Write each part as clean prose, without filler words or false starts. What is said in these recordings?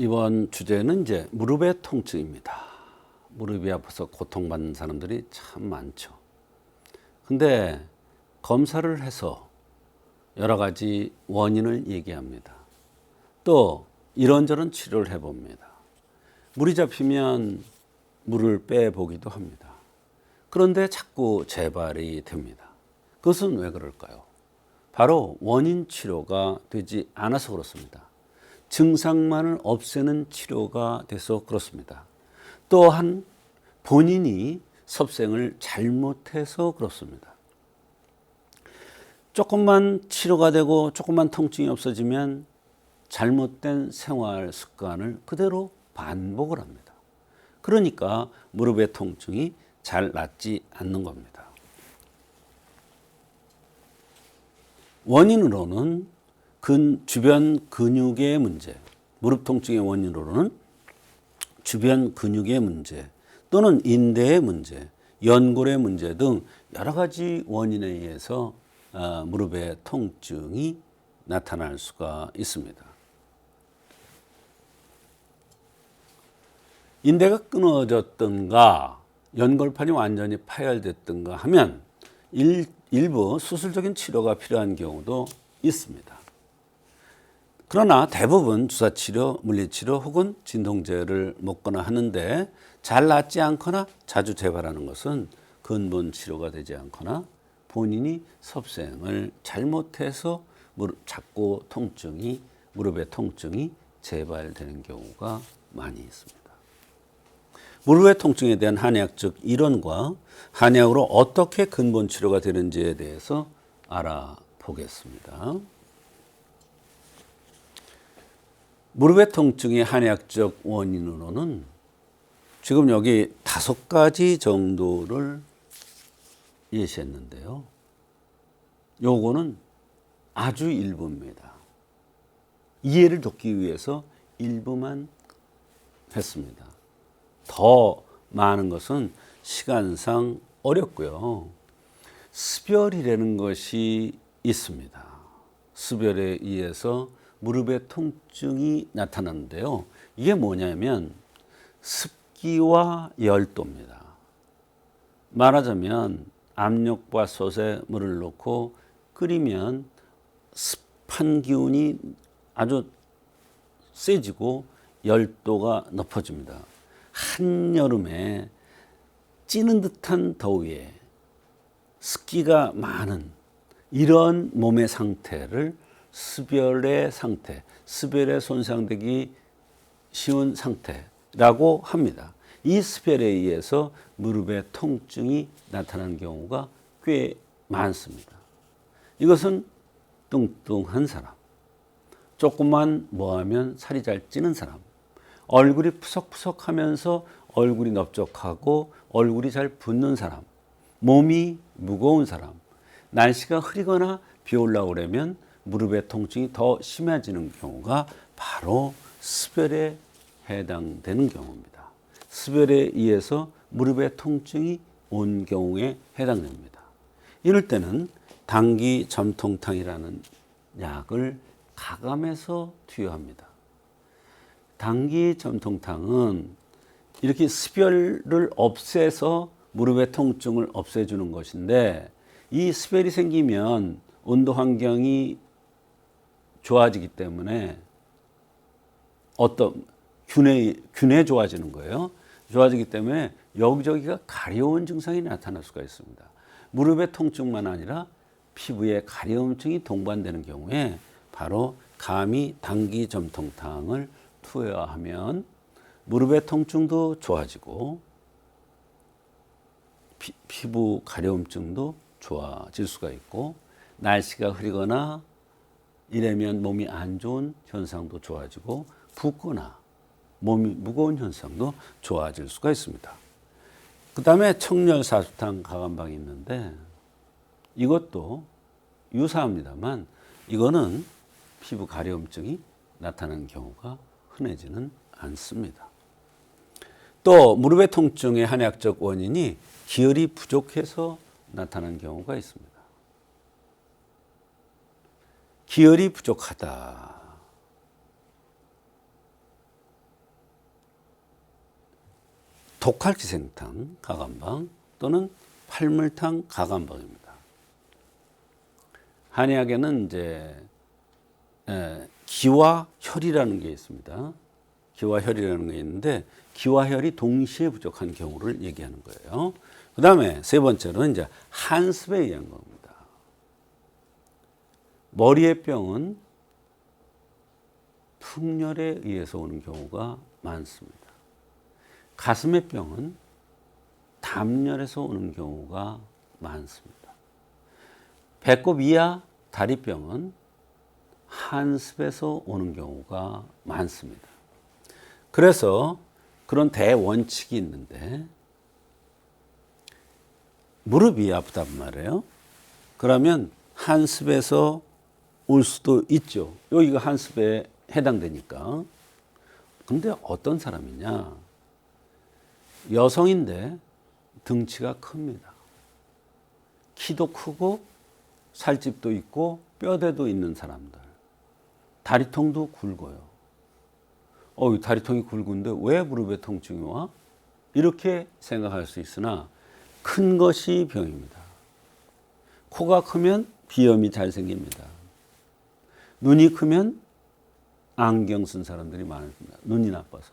이번 주제는 이제 무릎의 통증입니다. 무릎이 아파서 고통받는 사람들이 참 많죠. 근데 검사를 해서 여러 가지 원인을 얘기합니다. 또 이런저런 치료를 해봅니다. 물이 잡히면 물을 빼보기도 합니다. 그런데 자꾸 재발이 됩니다. 그것은 왜 그럴까요? 바로 원인 치료가 되지 않아서 그렇습니다. 증상만을 없애는 치료가 돼서 그렇습니다. 또한 본인이 섭생을 잘못해서 그렇습니다. 조금만 치료가 되고 조금만 통증이 없어지면 잘못된 생활 습관을 그대로 반복을 합니다. 그러니까 무릎의 통증이 잘 낫지 않는 겁니다. 원인으로는 주변 근육의 문제, 무릎 통증의 원인으로는 주변 근육의 문제 또는 인대의 문제, 연골의 문제 등 여러 가지 원인에 의해서 무릎의 통증이 나타날 수가 있습니다. 인대가 끊어졌든가 연골판이 완전히 파열됐든가 하면 일부 수술적인 치료가 필요한 경우도 있습니다. 그러나 대부분 주사치료, 물리치료 혹은 진통제를 먹거나 하는데 잘 낫지 않거나 자주 재발하는 것은 근본 치료가 되지 않거나 본인이 섭생을 잘못해서 자꾸 무릎의 통증이 재발되는 경우가 많이 있습니다. 무릎의 통증에 대한 한의학적 이론과 한의학으로 어떻게 근본 치료가 되는지에 대해서 알아보겠습니다. 무릎의 통증의 한의학적 원인으로는 지금 여기 5가지 정도를 예시했는데요. 요거는 아주 일부입니다. 이해를 돕기 위해서 일부만 했습니다. 더 많은 것은 시간상 어렵고요. 습열이라는 것이 있습니다. 습열에 의해서 무릎의 통증이 나타나는데요. 이게 뭐냐면 습기와 열도입니다. 말하자면 압력밥솥에 물을 넣고 끓이면 습한 기운이 아주 세지고 열도가 높아집니다. 한여름에 찌는 듯한 더위에 습기가 많은 이런 몸의 상태를 습열의 상태, 습열에 손상되기 쉬운 상태라고 합니다. 이 습열에 의해서 무릎의 통증이 나타나는 경우가 꽤 많습니다. 이것은 뚱뚱한 사람, 조금만 뭐하면 살이 잘 찌는 사람, 얼굴이 푸석푸석하면서 얼굴이 넓적하고 얼굴이 잘 붓는 사람, 몸이 무거운 사람, 날씨가 흐리거나 비 올라오고 그러면 무릎의 통증이 더 심해지는 경우가 바로 습열에 해당되는 경우입니다. 습열에 의해서 무릎의 통증이 온 경우에 해당됩니다. 이럴 때는 당기 점통탕이라는 약을 가감해서 투여합니다. 당기 점통탕은 이렇게 습열을 없애서 무릎의 통증을 없애주는 것인데 이 습열이 생기면 온도 환경이 좋아지기 때문에 어떤 균에 좋아지는 거예요. 좋아지기 때문에 여기저기가 가려운 증상이 나타날 수가 있습니다. 무릎의 통증만 아니라 피부에 가려움증이 동반되는 경우에 바로 감히 당기 점통탕을 투여하면 무릎의 통증도 좋아지고 피부 가려움증도 좋아질 수가 있고 날씨가 흐리거나 이러면 몸이 안 좋은 현상도 좋아지고 붓거나 몸이 무거운 현상도 좋아질 수가 있습니다. 그 다음에 청열사수탕 가감방이 있는데 이것도 유사합니다만 이거는 피부 가려움증이 나타나는 경우가 흔하지는 않습니다. 또 무릎의 통증의 한의학적 원인이 기혈이 부족해서 나타나는 경우가 있습니다. 기혈이 부족하다. 독할기생탕 가감방 또는 팔물탕 가감방입니다. 한의학에는 이제 기와혈이라는 게 있습니다. 기와혈이라는 게 있는데 기와혈이 동시에 부족한 경우를 얘기하는 거예요. 그 다음에 세 번째로는 이제 한습에 의한 겁니다. 머리의 병은 풍열에 의해서 오는 경우가 많습니다. 가슴의 병은 담열에서 오는 경우가 많습니다. 배꼽 이하 다리병은 한습에서 오는 경우가 많습니다. 그래서 그런 대원칙이 있는데 무릎이 아프단 말이에요. 그러면 한습에서 올 수도 있죠. 여기가 한습에 해당되니까. 근데 어떤 사람이냐? 여성인데 등치가 큽니다. 키도 크고 살집도 있고 뼈대도 있는 사람들. 다리통도 굵어요. 다리통이 굵은데 왜 무릎에 통증이 와? 이렇게 생각할 수 있으나 큰 것이 병입니다. 코가 크면 비염이 잘 생깁니다. 눈이 크면 안경 쓴 사람들이 많습니다. 눈이 나빠서.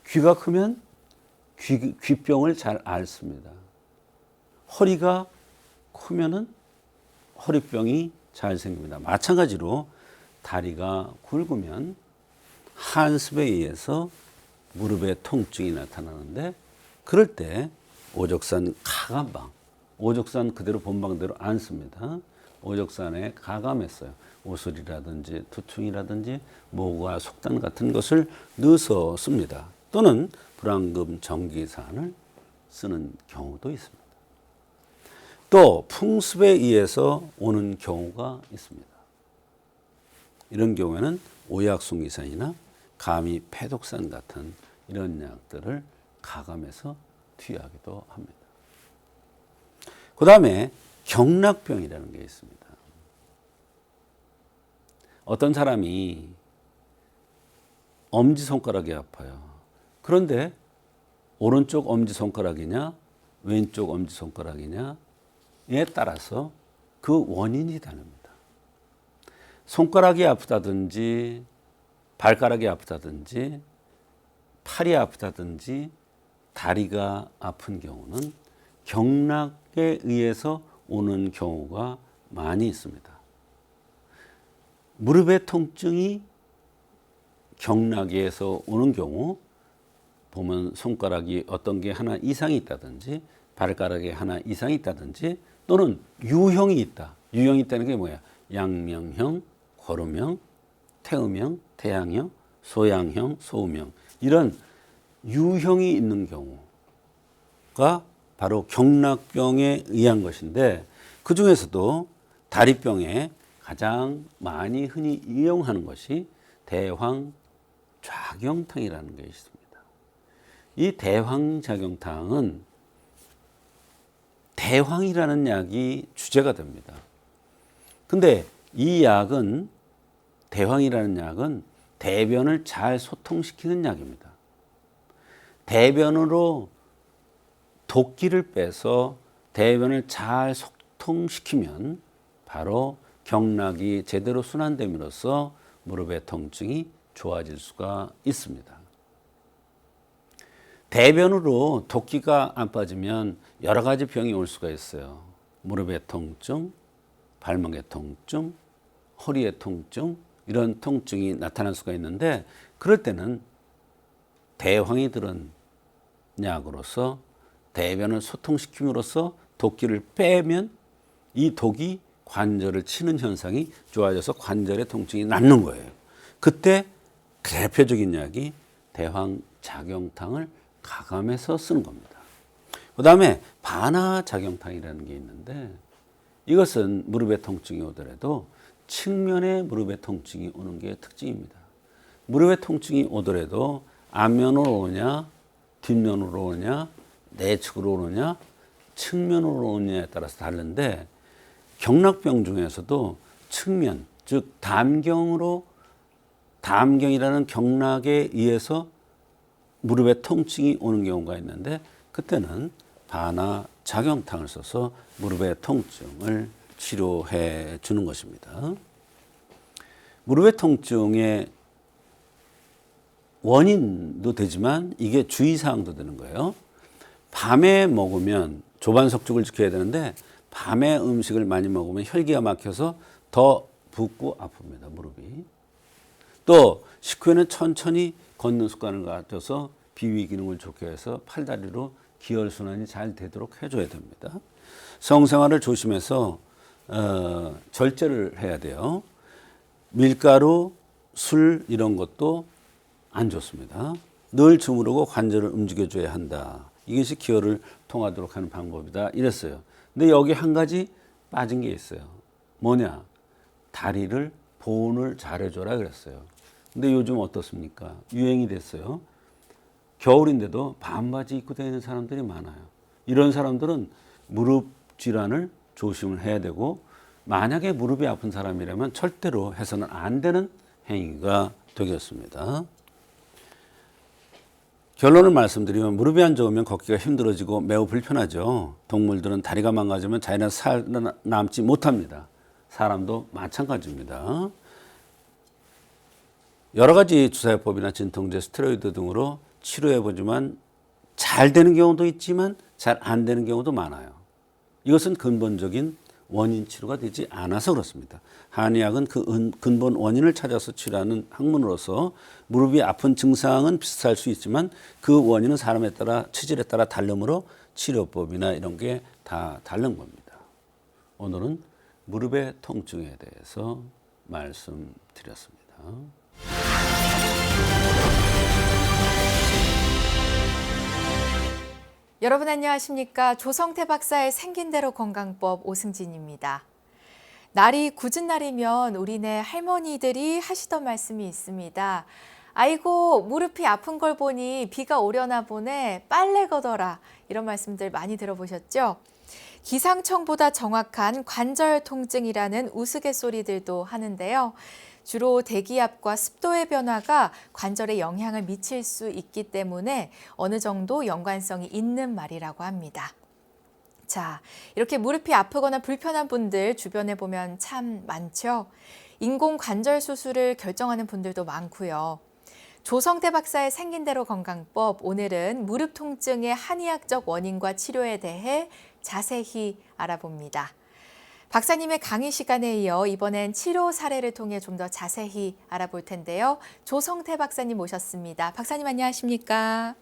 귀가 크면 귀병을 잘 앓습니다. 허리가 크면은 허리병이 잘 생깁니다. 마찬가지로 다리가 굵으면 한습에 의해서 무릎에 통증이 나타나는데 그럴 때 오적산 가감방, 오적산 그대로 본방대로 안 씁니다. 오적산에 가감했어요. 오슬이라든지 두충이라든지 모과 속단 같은 것을 넣어서 씁니다. 또는 불황금 정기산을 쓰는 경우도 있습니다. 또 풍습에 의해서 오는 경우가 있습니다. 이런 경우에는 오약송기산이나 감이 패독산 같은 이런 약들을 가감해서 투여하기도 합니다. 그 다음에 경락병이라는 게 있습니다. 어떤 사람이 엄지손가락이 아파요. 그런데 오른쪽 엄지손가락이냐 왼쪽 엄지손가락이냐에 따라서 그 원인이 다릅니다. 손가락이 아프다든지 발가락이 아프다든지 팔이 아프다든지 다리가 아픈 경우는 경락에 의해서 오는 경우가 많이 있습니다. 무릎의 통증이 경락에서 오는 경우 보면 손가락이 어떤 게 하나 이상이 있다든지 발가락에 하나 이상이 있다든지 또는 유형이 있다. 유형이 있다는 게 뭐야? 양명형, 거름형, 태음형, 태양형, 소양형, 소음형 이런 유형이 있는 경우가 바로 경락병에 의한 것인데 그 중에서도 다리병에 가장 많이 흔히 이용하는 것이 대황좌경탕이라는 게 있습니다. 이 대황좌경탕은 대황이라는 약이 주제가 됩니다. 근데 이 약은 대황이라는 약은 대변을 잘 소통시키는 약입니다. 대변으로 독기를 빼서 대변을 잘 소통시키면 바로 경락이 제대로 순환됨으로써 무릎의 통증이 좋아질 수가 있습니다. 대변으로 독기가 안 빠지면 여러 가지 병이 올 수가 있어요. 무릎의 통증, 발목의 통증, 허리의 통증 이런 통증이 나타날 수가 있는데 그럴 때는 대황이 들은 약으로서 대변을 소통시킴으로써 독기를 빼면 이 독이 관절을 치는 현상이 좋아져서 관절의 통증이 낫는 거예요. 그때 대표적인 약이 대황작용탕을 가감해서 쓰는 겁니다. 그 다음에 반하작용탕이라는 게 있는데 이것은 무릎의 통증이 오더라도 측면에 무릎의 통증이 오는 게 특징입니다. 무릎의 통증이 오더라도 앞면으로 오냐 뒷면으로 오냐 내측으로 오느냐 측면으로 오느냐에 따라서 다른데 경락병 중에서도 측면 즉 담경이라는 경락에 의해서 무릎에 통증이 오는 경우가 있는데 그때는 바나 작용탕을 써서 무릎의 통증을 치료해 주는 것입니다. 무릎의 통증의 원인도 되지만 이게 주의사항도 되는 거예요. 밤에 먹으면 조반석죽을 지켜야 되는데 밤에 음식을 많이 먹으면 혈기가 막혀서 더 붓고 아픕니다. 무릎이. 또 식후에는 천천히 걷는 습관을 가져서 비위 기능을 좋게 해서 팔다리로 기혈순환이 잘 되도록 해줘야 됩니다. 성생활을 조심해서 절제를 해야 돼요. 밀가루, 술 이런 것도 안 좋습니다. 늘 주무르고 관절을 움직여줘야 한다. 이것이 기혈을 통하도록 하는 방법이다. 이랬어요. 근데 여기 한 가지 빠진 게 있어요. 뭐냐? 다리를 보온을 잘해줘라 그랬어요. 근데 요즘 어떻습니까? 유행이 됐어요. 겨울인데도 반바지 입고 다니는 사람들이 많아요. 이런 사람들은 무릎 질환을 조심을 해야 되고 만약에 무릎이 아픈 사람이라면 절대로 해서는 안 되는 행위가 되겠습니다. 결론을 말씀드리면 무릎이 안 좋으면 걷기가 힘들어지고 매우 불편하죠. 동물들은 다리가 망가지면 자연에서 살아남지 못합니다. 사람도 마찬가지입니다. 여러 가지 주사요법이나 진통제, 스테로이드 등으로 치료해보지만 잘 되는 경우도 있지만 잘 안 되는 경우도 많아요. 이것은 근본적인 원인 치료가 되지 않아서 그렇습니다. 한의학은 그 근본 원인을 찾아서 치료하는 학문으로서 무릎이 아픈 증상은 비슷할 수 있지만 그 원인은 사람에 따라 체질에 따라 다르므로 치료법이나 이런 게 다 다른 겁니다. 오늘은 무릎의 통증에 대해서 말씀드렸습니다. 여러분 안녕하십니까? 조성태 박사의 생긴대로 건강법 오승진입니다. 날이 굳은 날이면 우리네 할머니들이 하시던 말씀이 있습니다. 아이고 무릎이 아픈 걸 보니 비가 오려나 보네, 빨래 걷어라, 이런 말씀들 많이 들어보셨죠? 기상청보다 정확한 관절 통증이라는 우스갯소리들도 하는데요. 주로 대기압과 습도의 변화가 관절에 영향을 미칠 수 있기 때문에 어느 정도 연관성이 있는 말이라고 합니다. 자, 이렇게 무릎이 아프거나 불편한 분들 주변에 보면 참 많죠. 인공 관절 수술을 결정하는 분들도 많고요. 조성태 박사의 생긴대로 건강법, 오늘은 무릎 통증의 한의학적 원인과 치료에 대해 자세히 알아봅니다. 박사님의 강의 시간에 이어 이번엔 치료 사례를 통해 좀 더 자세히 알아볼 텐데요. 조성태 박사님 모셨습니다. 박사님 안녕하십니까?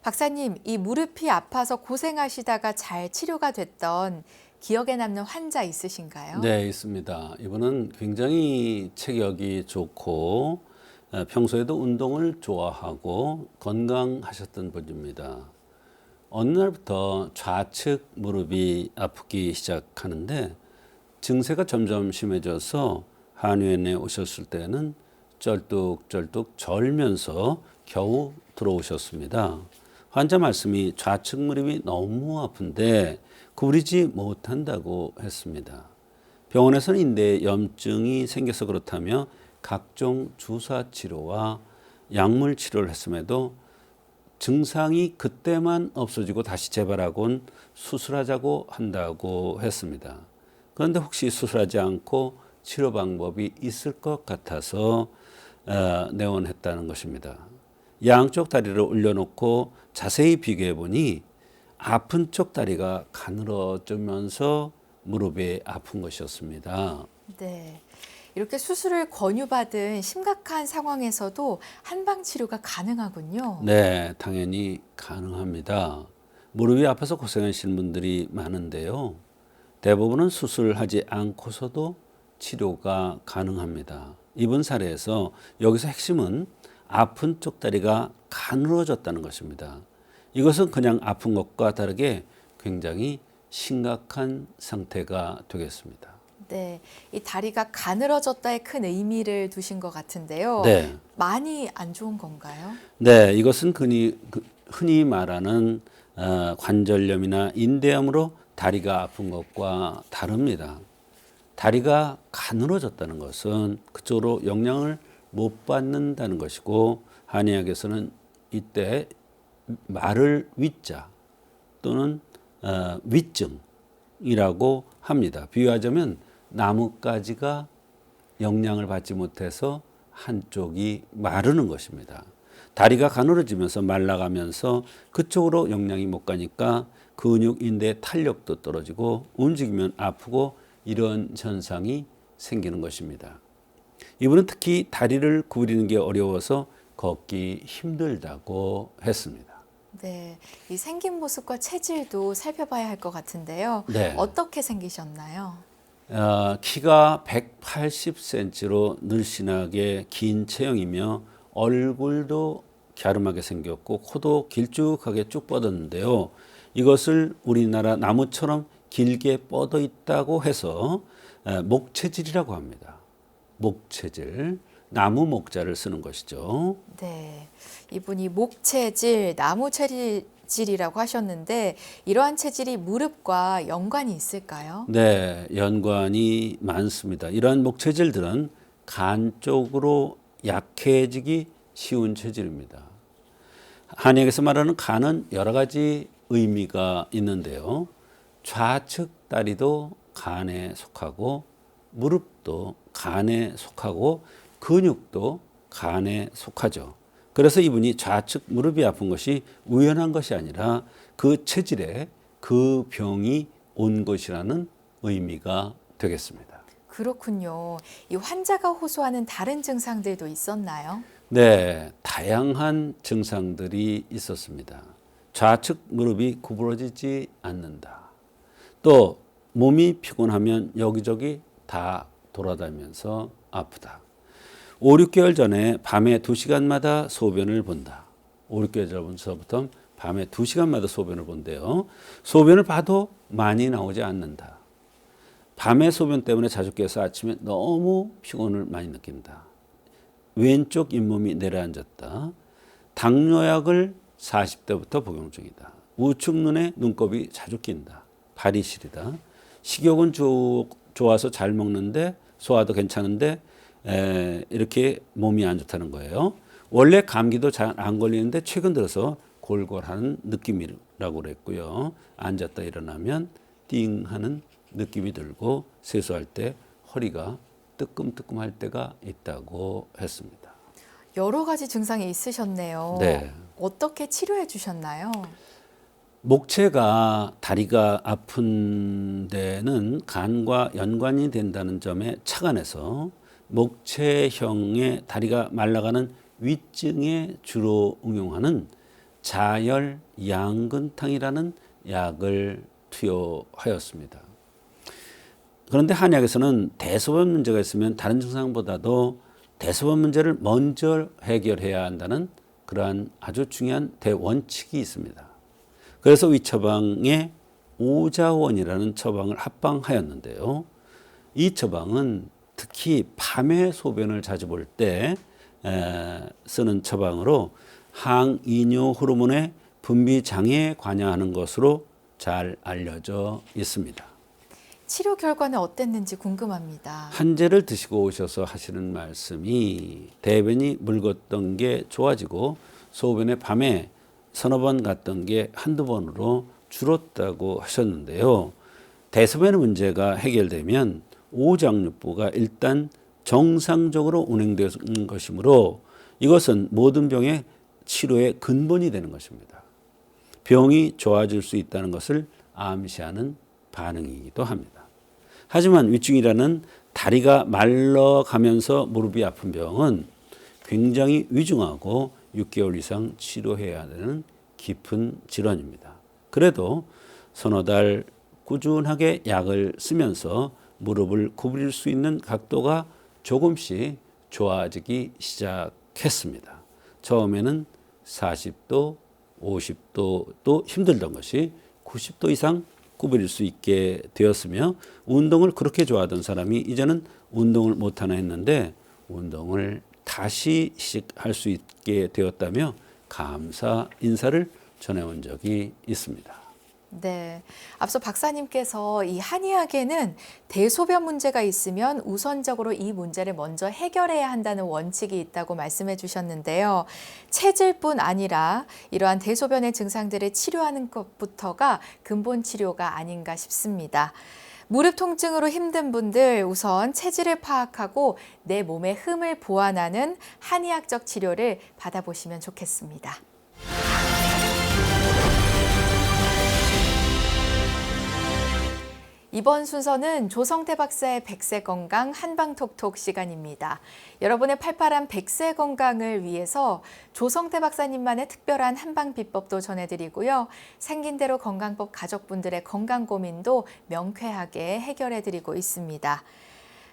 박사님, 이 무릎이 아파서 고생하시다가 잘 치료가 됐던 기억에 남는 환자 있으신가요? 네, 있습니다. 이분은 굉장히 체격이 좋고 평소에도 운동을 좋아하고 건강하셨던 분입니다. 어느 날부터 좌측 무릎이 아프기 시작하는데 증세가 점점 심해져서 한의원에 오셨을 때는 쩔뚝쩔뚝 절면서 겨우 들어오셨습니다. 환자 말씀이 좌측 무릎이 너무 아픈데 구부리지 못한다고 했습니다. 병원에서는 인대에 염증이 생겨서 그렇다며 각종 주사 치료와 약물 치료를 했음에도 증상이 그때만 없어지고 다시 재발하곤 수술하자고 한다고 했습니다. 그런데 혹시 수술하지 않고 치료 방법이 있을 것 같아서 내원했다는 것입니다. 양쪽 다리를 올려놓고 자세히 비교해 보니 아픈 쪽 다리가 가늘어지면서 무릎이 아픈 것이었습니다. 네. 이렇게 수술을 권유받은 심각한 상황에서도 한방 치료가 가능하군요. 네, 당연히 가능합니다. 무릎이 아파서 고생하시는 분들이 많은데요. 대부분은 수술하지 않고서도 치료가 가능합니다. 이번 사례에서 여기서 핵심은 아픈 쪽 다리가 가늘어졌다는 것입니다. 이것은 그냥 아픈 것과 다르게 굉장히 심각한 상태가 되겠습니다. 네, 이 다리가 가늘어졌다에 큰 의미를 두신 것 같은데요. 네. 많이 안 좋은 건가요? 네, 이것은 흔히 말하는 관절염이나 인대염으로 다리가 아픈 것과 다릅니다. 다리가 가늘어졌다는 것은 그쪽으로 영향을 못 받는다는 것이고 한의학에서는 이때 마를 위자 또는 위증이라고 합니다. 비유하자면 나뭇가지가 영양을 받지 못해서 한쪽이 마르는 것입니다. 다리가 가늘어지면서 말라가면서 그쪽으로 영양이 못 가니까 근육, 인대 탄력도 떨어지고 움직이면 아프고 이런 현상이 생기는 것입니다. 이분은 특히 다리를 구부리는 게 어려워서 걷기 힘들다고 했습니다. 네, 이 생긴 모습과 체질도 살펴봐야 할 것 같은데요. 네. 어떻게 생기셨나요? 키가 180cm로 늘씬하게 긴 체형이며 얼굴도 갸름하게 생겼고 코도 길쭉하게 쭉 뻗었는데요. 이것을 우리나라 나무처럼 길게 뻗어 있다고 해서 목체질이라고 합니다. 목체질, 나무 목자를 쓰는 것이죠. 네, 이분이 목체질, 나무 체질이라고 하셨는데 이러한 체질이 무릎과 연관이 있을까요? 네, 연관이 많습니다. 이러한 목체질들은 간 쪽으로 약해지기 쉬운 체질입니다. 한의학에서 말하는 간은 여러 가지 의미가 있는데요. 좌측 다리도 간에 속하고 무릎도 간에 속하고 근육도 간에 속하죠. 그래서 이분이 좌측 무릎이 아픈 것이 우연한 것이 아니라 그 체질에 그 병이 온 것이라는 의미가 되겠습니다. 그렇군요. 이 환자가 호소하는 다른 증상들도 있었나요? 네, 다양한 증상들이 있었습니다. 좌측 무릎이 구부러지지 않는다. 또 몸이 피곤하면 여기저기 다 돌아다니면서 아프다. 5, 6개월 전에 밤에 2시간마다 소변을 본다. 5, 6개월 전부터 밤에 2시간마다 소변을 본대요. 소변을 봐도 많이 나오지 않는다. 밤에 소변 때문에 자주 깨서 아침에 너무 피곤을 많이 느낀다. 왼쪽 잇몸이 내려앉았다. 당뇨약을 40대부터 복용 중이다. 우측 눈에 눈곱이 자주 낀다. 발이 시리다. 식욕은 좋아서 잘 먹는데 소화도 괜찮은데 이렇게 몸이 안 좋다는 거예요. 원래 감기도 잘 안 걸리는데 최근 들어서 골골하는 느낌이라고 그랬고요. 앉았다 일어나면 띵 하는 느낌이 들고 세수할 때 허리가 뜨끔뜨끔할 때가 있다고 했습니다. 여러 가지 증상이 있으셨네요. 네. 어떻게 치료해 주셨나요? 목체가 다리가 아픈 데는 간과 연관이 된다는 점에 착안해서 목체형의 다리가 말라가는 위증에 주로 응용하는 자열 양근탕이라는 약을 투여하였습니다. 그런데 한의학에서는 대소변 문제가 있으면 다른 증상보다도 대소변 문제를 먼저 해결해야 한다는 그러한 아주 중요한 대원칙이 있습니다. 그래서 이 처방에 오자원이라는 처방을 합방하였는데요. 이 처방은 특히 밤에 소변을 자주 볼 때 쓰는 처방으로 항이뇨 호르몬의 분비 장애에 관여하는 것으로 잘 알려져 있습니다. 치료 결과는 어땠는지 궁금합니다. 한제를 드시고 오셔서 하시는 말씀이 대변이 묽었던 게 좋아지고 소변에 밤에 서너 번 갔던 게 한두 번으로 줄었다고 하셨는데요. 대소변의 문제가 해결되면 오장육부가 일단 정상적으로 운행되는 것이므로 이것은 모든 병의 치료의 근본이 되는 것입니다. 병이 좋아질 수 있다는 것을 암시하는 반응이기도 합니다. 하지만 위증이라는 다리가 말라가면서 무릎이 아픈 병은 굉장히 위중하고 6개월 이상 치료해야 되는 깊은 질환입니다. 그래도 서너 달 꾸준하게 약을 쓰면서 무릎을 구부릴 수 있는 각도가 조금씩 좋아지기 시작했습니다. 처음에는 40도, 50도도 힘들던 것이 90도 이상 구부릴 수 있게 되었으며 운동을 그렇게 좋아하던 사람이 이제는 운동을 못하나 했는데 운동을 다시 시작할 수 있게 되었다며 감사 인사를 전해온 적이 있습니다. 네. 앞서 박사님께서 이 한의학에는 대소변 문제가 있으면 우선적으로 이 문제를 먼저 해결해야 한다는 원칙이 있다고 말씀해 주셨는데요. 체질뿐 아니라 이러한 대소변의 증상들을 치료하는 것부터가 근본 치료가 아닌가 싶습니다. 무릎 통증으로 힘든 분들 우선 체질을 파악하고 내 몸의 흠을 보완하는 한의학적 치료를 받아보시면 좋겠습니다. 이번 순서는 조성태 박사의 백세 건강 한방톡톡 시간입니다. 여러분의 팔팔한 백세 건강을 위해서 조성태 박사님만의 특별한 한방 비법도 전해드리고요. 생긴 대로 건강법 가족분들의 건강 고민도 명쾌하게 해결해드리고 있습니다.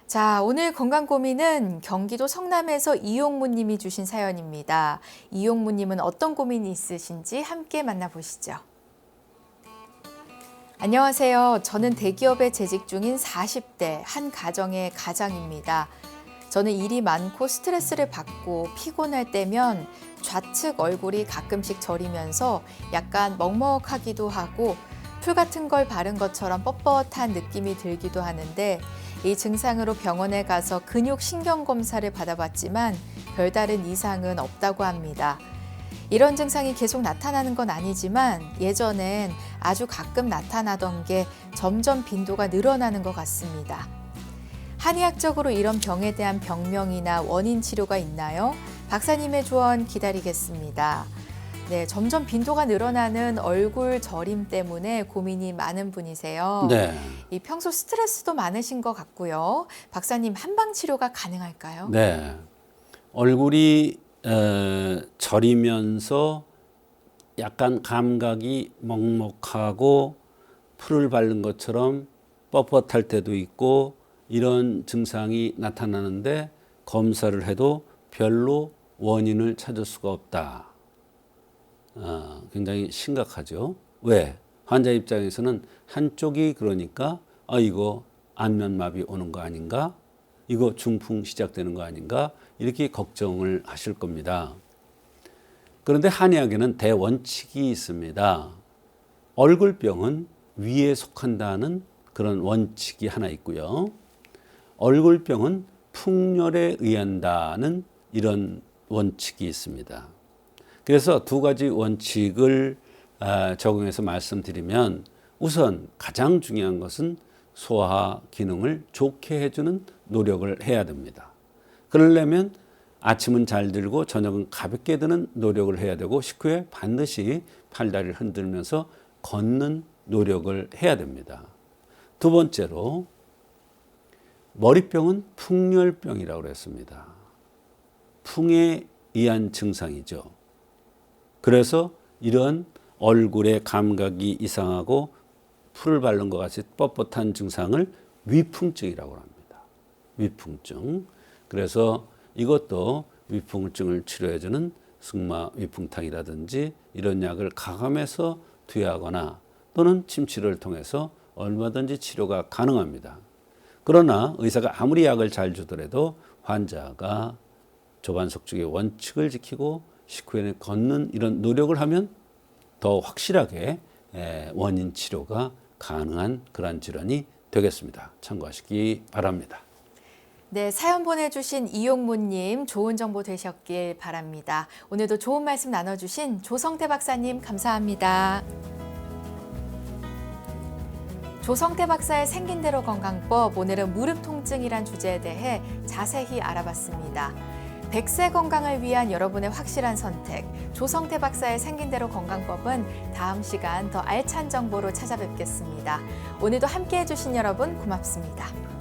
자, 오늘 건강 고민은 경기도 성남에서 이용무 님이 주신 사연입니다. 이용무 님은 어떤 고민이 있으신지 함께 만나보시죠. 안녕하세요. 저는 대기업에 재직 중인 40대 한 가정의 가장입니다. 저는 일이 많고 스트레스를 받고 피곤할 때면 좌측 얼굴이 가끔씩 저리면서 약간 먹먹하기도 하고 풀 같은 걸 바른 것처럼 뻣뻣한 느낌이 들기도 하는데 이 증상으로 병원에 가서 근육 신경 검사를 받아봤지만 별다른 이상은 없다고 합니다. 이런 증상이 계속 나타나는 건 아니지만 예전엔 아주 가끔 나타나던 게 점점 빈도가 늘어나는 것 같습니다. 한의학적으로 이런 병에 대한 병명이나 원인 치료가 있나요? 박사님의 조언 기다리겠습니다. 네, 점점 빈도가 늘어나는 얼굴 저림 때문에 고민이 많은 분이세요. 네. 이 평소 스트레스도 많으신 것 같고요. 박사님 한방 치료가 가능할까요? 네. 얼굴이 저리면서 약간 감각이 먹먹하고 풀을 바른 것처럼 뻣뻣할 때도 있고 이런 증상이 나타나는데 검사를 해도 별로 원인을 찾을 수가 없다. 굉장히 심각하죠. 왜? 환자 입장에서는 한쪽이 그러니까 이거 안면마비 오는 거 아닌가? 이거 중풍 시작되는 거 아닌가? 이렇게 걱정을 하실 겁니다. 그런데 한의학에는 대원칙이 있습니다. 얼굴병은 위에 속한다는 그런 원칙이 하나 있고요. 얼굴병은 풍열에 의한다는 이런 원칙이 있습니다. 그래서 두 가지 원칙을 적용해서 말씀드리면 우선 가장 중요한 것은 소화 기능을 좋게 해주는 노력을 해야 됩니다. 그러려면 아침은 잘 들고 저녁은 가볍게 드는 노력을 해야 되고 식후에 반드시 팔다리를 흔들면서 걷는 노력을 해야 됩니다. 두 번째로 머리병은 풍열병이라고 그랬습니다. 풍에 의한 증상이죠. 그래서 이런 얼굴의 감각이 이상하고 풀을 바른 것 같이 뻣뻣한 증상을 위풍증이라고 합니다. 위풍증. 그래서 이것도 위풍증을 치료해주는 승마 위풍탕이라든지 이런 약을 가감해서 투여하거나 또는 침치료를 통해서 얼마든지 치료가 가능합니다. 그러나 의사가 아무리 약을 잘 주더라도 환자가 조반석주의 원칙을 지키고 식후에는 걷는 이런 노력을 하면 더 확실하게 원인 치료가 가능한 그러한 질환이 되겠습니다. 참고하시기 바랍니다. 네, 사연 보내주신 이용무님 좋은 정보 되셨길 바랍니다. 오늘도 좋은 말씀 나눠주신 조성태 박사님 감사합니다. 조성태 박사의 생긴 대로 건강법, 오늘은 무릎 통증이란 주제에 대해 자세히 알아봤습니다. 백세 건강을 위한 여러분의 확실한 선택, 조성태 박사의 생긴 대로 건강법은 다음 시간 더 알찬 정보로 찾아뵙겠습니다. 오늘도 함께해 주신 여러분 고맙습니다.